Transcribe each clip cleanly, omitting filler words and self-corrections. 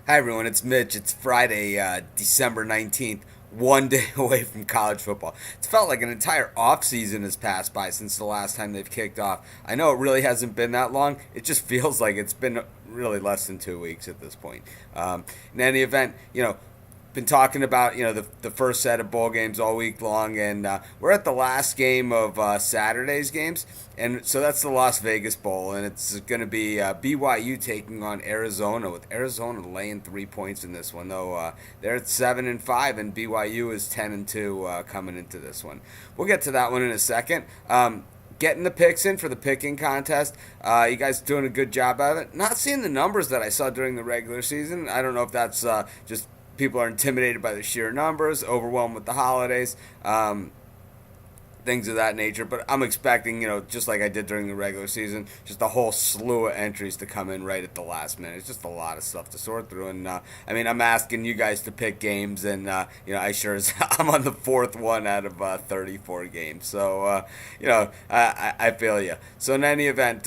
Hi everyone, it's Mitch. It's Friday, December 19th, one day away from college football. It's felt like an entire off season has passed by since the last time they've kicked off. I know it really hasn't been that long. It just feels like it's been really less than 2 weeks at this point. In any event, been talking about the first set of bowl games all week long, and we're at the last game of Saturday's games, and so that's the Las Vegas Bowl, and it's going to be BYU taking on Arizona, with Arizona laying 3 points in this one. Though they're at 7-5, and BYU is 10-2 coming into this one. We'll get to that one in a second. Getting the picks in for the picking contest. You guys doing a good job of it. Not seeing the numbers that I saw during the regular season. I don't know if that's just people are intimidated by the sheer numbers, overwhelmed with the holidays, things of that nature. But I'm expecting, just like I did during the regular season, just a whole slew of entries to come in right at the last minute. It's just a lot of stuff to sort through. And I'm asking you guys to pick games, and I sure as I'm on the fourth one out of 34 games. So I feel you. So in any event,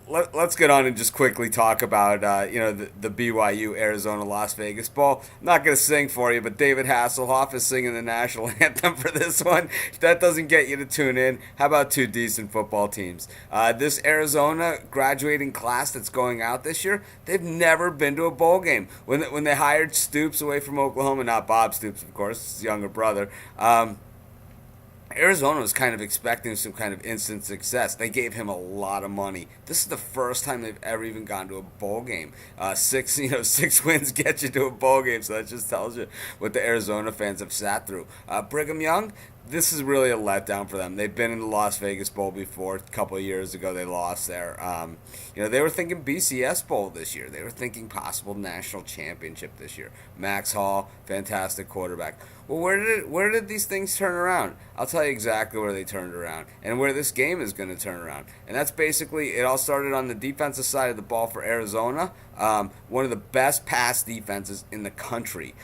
let's get on and just quickly talk about the BYU Arizona Las Vegas Bowl. I'm not going to sing for you, but David Hasselhoff is singing the national anthem for this one. If that doesn't get you to tune in, how about two decent football teams? This Arizona graduating class that's going out this year, they've never been to a bowl game. When they hired Stoops away from Oklahoma, not Bob Stoops, of course, his younger brother. Arizona was kind of expecting some kind of instant success. They gave him a lot of money. This is the first time they've ever even gone to a bowl game. Six wins get you to a bowl game, so that just tells you what the Arizona fans have sat through. Brigham Young, this is really a letdown for them. They've been in the Las Vegas Bowl before. A couple of years ago, they lost there. They were thinking BCS Bowl this year. They were thinking possible national championship this year. Max Hall, fantastic quarterback. Well, where did these things turn around? I'll tell you exactly where they turned around and where this game is going to turn around. And that's basically, it all started on the defensive side of the ball for Arizona. One of the best pass defenses in the country.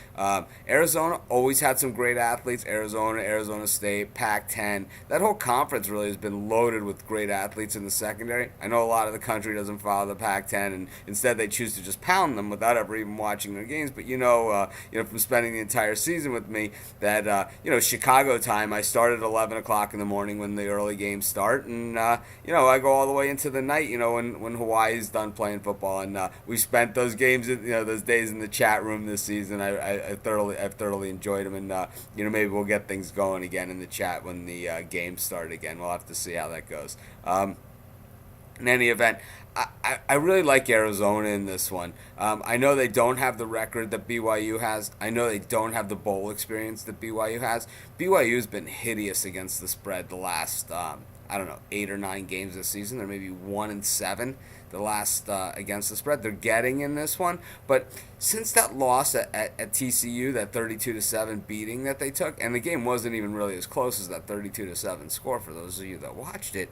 Arizona always had some great athletes. Arizona State, Pac-10. That whole conference really has been loaded with great athletes in the secondary. I know a lot of the country doesn't follow the Pac-10, and instead they choose to just pound them without ever even watching their games. But from spending the entire season with me, that Chicago time, I start at 11 o'clock in the morning when the early games start, and I go all the way into the night. When Hawaii's done playing football, and we spent those games, those days in the chat room this season. I've thoroughly enjoyed them, and maybe we'll get things going again in the chat when the games start again. We'll have to see how that goes. In any event, I really like Arizona in this one. I know they don't have the record that BYU has. I know they don't have the bowl experience that BYU has. BYU's been hideous against the spread the last, 8 or 9 games this season. They're maybe 1-7 the last against the spread. They're getting in this one. But since that loss at TCU, that 32-7 beating that they took, and the game wasn't even really as close as that 32-7 score for those of you that watched it,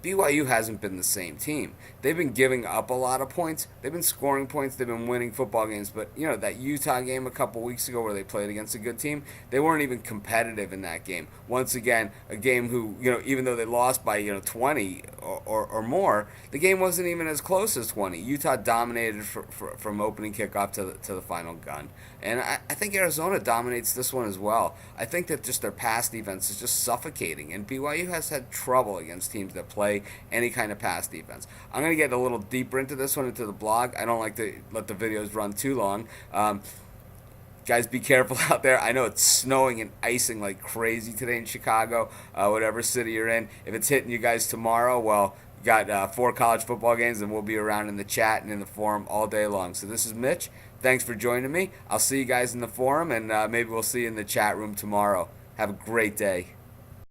BYU hasn't been the same team. They've been giving up a lot of points. They've been scoring points. They've been winning football games. But, that Utah game a couple weeks ago where they played against a good team, they weren't even competitive in that game. Once again, a game who, even though they lost by, 20 or more, the game wasn't even as close as 20. Utah dominated from opening kickoff to the final gun. And I think Arizona dominates this one as well. I think that just their pass defense is just suffocating. And BYU has had trouble against teams that play any kind of pass defense. I'm going to get a little deeper into this one, into the blog. I don't like to let the videos run too long. Guys, be careful out there. I know it's snowing and icing like crazy today in Chicago, whatever city you're in. If it's hitting you guys tomorrow, well, we got 4 college football games, and we'll be around in the chat and in the forum all day long. So this is Mitch. Thanks for joining me. I'll see you guys in the forum, and maybe we'll see you in the chat room tomorrow. Have a great day.